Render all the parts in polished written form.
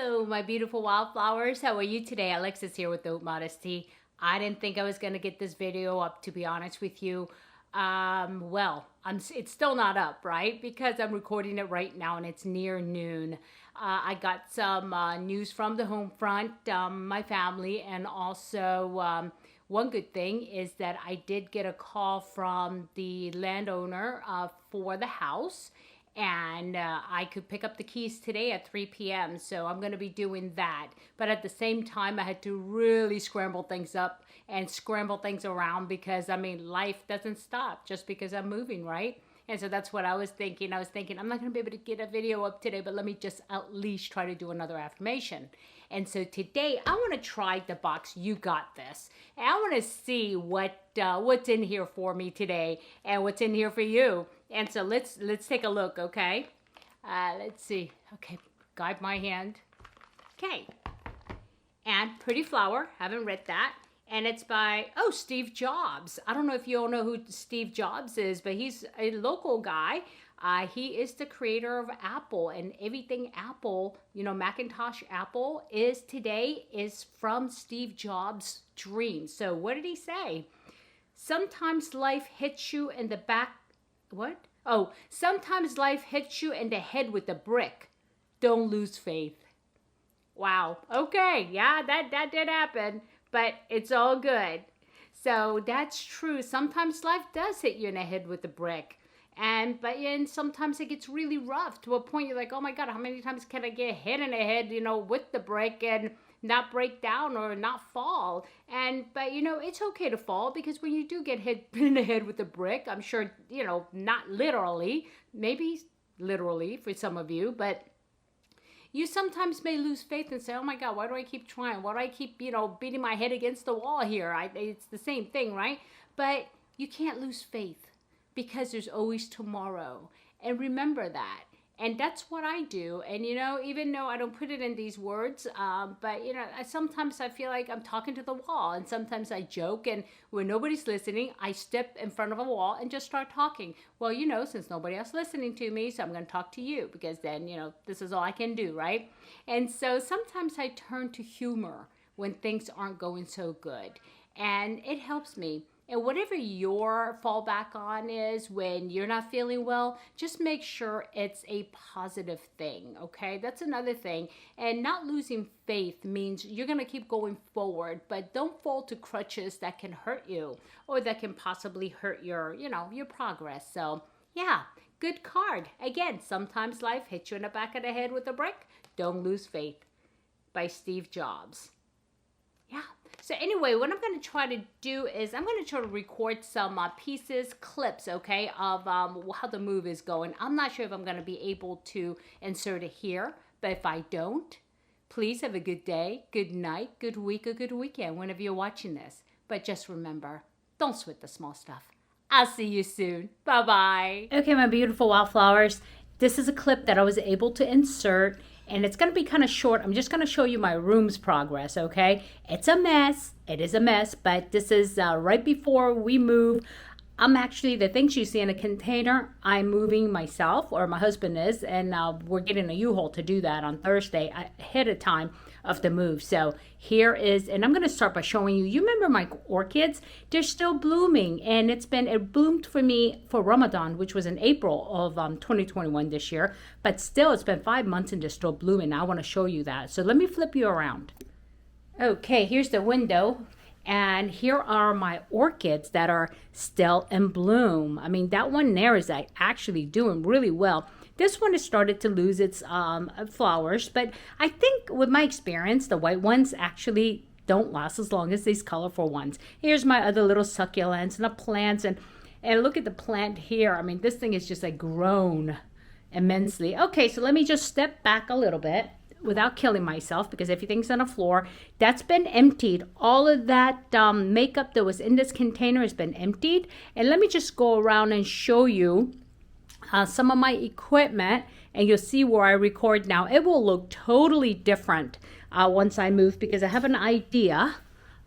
Hello, my beautiful wildflowers. How are you today? Alexis here with Modesty. I didn't think I was going to get this video up, to be honest with you. It's still not up, right? Because I'm recording it right now and it's near noon. I got some news from the home front, my family, and also one good thing is that I did get a call from the landowner for the house. And I could pick up the keys today at 3 p.m. So I'm going to be doing that. But at the same time, I had to really scramble things up and scramble things around because, I mean, life doesn't stop just because I'm moving, right? And so that's what I was thinking. I'm not going to be able to get a video up today, but let me just at least try to do another affirmation. And so today, I want to try the box, You Got This. And I want to see what's in here for me today and what's in here for you. And so let's take a look, okay? Let's see. Okay, guide my hand. Okay. And Pretty Flower, haven't read that. And it's by, Steve Jobs. I don't know if you all know who Steve Jobs is, but he's a local guy. He is the creator of Apple, and everything Apple, Macintosh Apple is from Steve Jobs' dream. So what did he say? Sometimes life hits you in the back. What? Sometimes life hits you in the head with a brick. Don't lose faith. Wow. Okay. Yeah, that did happen, but it's all good. So that's true. Sometimes life does hit you in the head with a brick. And sometimes it gets really rough to a point you're like, oh my God, how many times can I get hit in the head, with the brick and not break down or not fall? But it's okay to fall, because when you do get hit in the head with a brick, I'm sure, not literally, maybe literally for some of you, but you sometimes may lose faith and say, oh my God, why do I keep trying? Why do I keep, beating my head against the wall here? It's the same thing, right? But you can't lose faith, because there's always tomorrow. And remember that. And that's what I do. And, even though I don't put it in these words, but, sometimes I feel like I'm talking to the wall. And sometimes I joke. And when nobody's listening, I step in front of a wall and just start talking. Well, since nobody else is listening to me, so I'm going to talk to you. Because then, this is all I can do, right? And so sometimes I turn to humor when things aren't going so good. And it helps me. And whatever your fallback on is when you're not feeling well, just make sure it's a positive thing, okay? That's another thing. And not losing faith means you're going to keep going forward, but don't fall to crutches that can hurt you or that can possibly hurt your progress. So, yeah, good card. Again, sometimes life hits you in the back of the head with a brick. Don't lose faith, by Steve Jobs. Yeah. So anyway, what I'm going to try to do is I'm going to try to record some clips, okay, of how the move is going. I'm not sure if I'm going to be able to insert it here, but if I don't, please have a good day, good night, good week, or good weekend whenever you're watching this. But just remember, don't sweat the small stuff. I'll see you soon. Bye-bye. Okay, my beautiful wildflowers. This is a clip that I was able to insert. And it's going to be kind of short. I'm just going to show you my room's progress, okay? It's a mess. It is a mess, but this is right before we move. I'm actually, the things you see in a container, I'm moving myself, or my husband is, and we're getting a U-Haul to do that on Thursday ahead of time of the move. So here is, and I'm going to start by showing you, remember my orchids? They're still blooming, and it bloomed for me for Ramadan, which was in April of 2021 this year, but still it's been 5 months and they're still blooming. I want to show you that. So let me flip you around. Okay, here's the window. And here are my orchids that are still in bloom. I mean, that one there is actually doing really well. This one has started to lose its flowers, but I think with my experience, the white ones actually don't last as long as these colorful ones. Here's my other little succulents and the plants, and look at the plant here. I mean, this thing is just grown immensely. Okay, so let me just step back a little bit without killing myself, because everything's on the floor. That's been emptied. All of that makeup that was in this container has been emptied. And let me just go around and show you some of my equipment, and you'll see where I record now. It will look totally different once I move, because I have an idea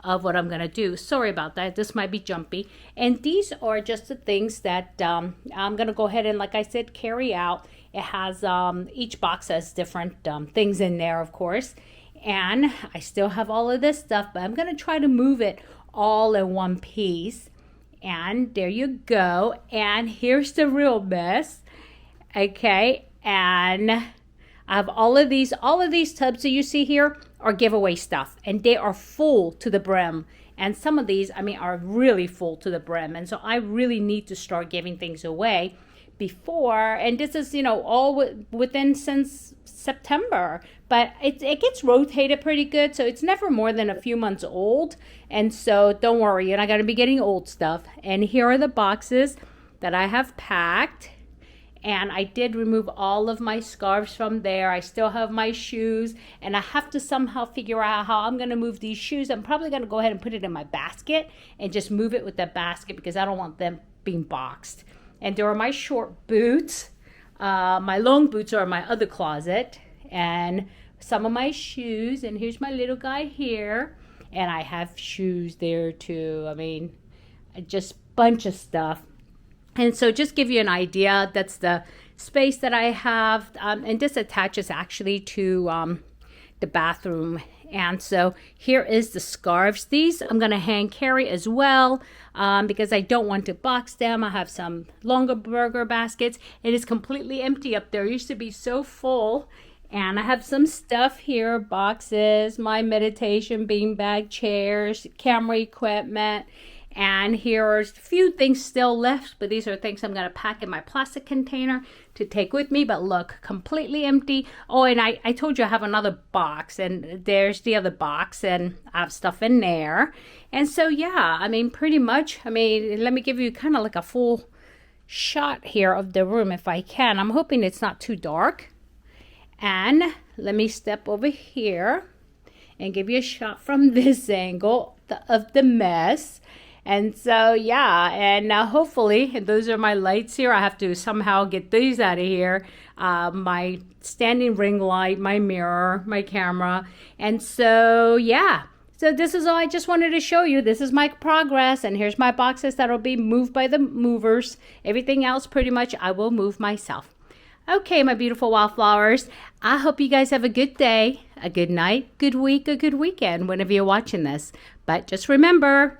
of what I'm going to do. Sorry about that. This might be jumpy. And these are just the things that I'm going to go ahead and, like I said, carry out. It has, each box has different things in there, of course. And I still have all of this stuff, but I'm going to try to move it all in one piece. And there you go. And here's the real mess. Okay. And I have all of these tubs that you see here are giveaway stuff, and they are full to the brim. And some of these, I mean, are really full to the brim. And so I really need to start giving things away before, and this is, you know, all within since September, but it gets rotated pretty good, so it's never more than a few months old. And so don't worry, you're not going to be getting old stuff. And here are the boxes that I have packed, and I did remove all of my scarves from there. I still have my shoes, and I have to somehow figure out how I'm going to move these shoes. I'm probably going to go ahead and put it in my basket and just move it with the basket because I don't want them being boxed. And there are my short boots. My long boots are in my other closet. And some of my shoes. And here's my little guy here. And I have shoes there too. I mean, just bunch of stuff. And so just give you an idea, that's the space that I have. And this attaches actually to the bathroom. And so here is the scarves. These I'm going to hand carry as well because I don't want to box them. I have some longer burger baskets. It is completely empty up there. It used to be so full. And I have some stuff here, boxes, my meditation beanbag chairs, camera equipment. And here are a few things still left, but these are things I'm going to pack in my plastic container to take with me. But look, completely empty. Oh, and I told you I have another box, and there's the other box, and I have stuff in there. And so, yeah, I mean, pretty much, I mean, let me give you kind of like a full shot here of the room if I can. I'm hoping it's not too dark. And let me step over here and give you a shot from this angle of the mess. And so, yeah, and hopefully, and those are my lights here. I have to somehow get these out of here. My standing ring light, my mirror, my camera. And so, yeah. So this is all I just wanted to show you. This is my progress. And here's my boxes that'll be moved by the movers. Everything else, pretty much, I will move myself. Okay, my beautiful wildflowers. I hope you guys have a good day, a good night, good week, a good weekend, whenever you're watching this. But just remember,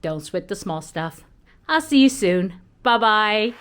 don't sweat the small stuff. I'll see you soon. Bye-bye.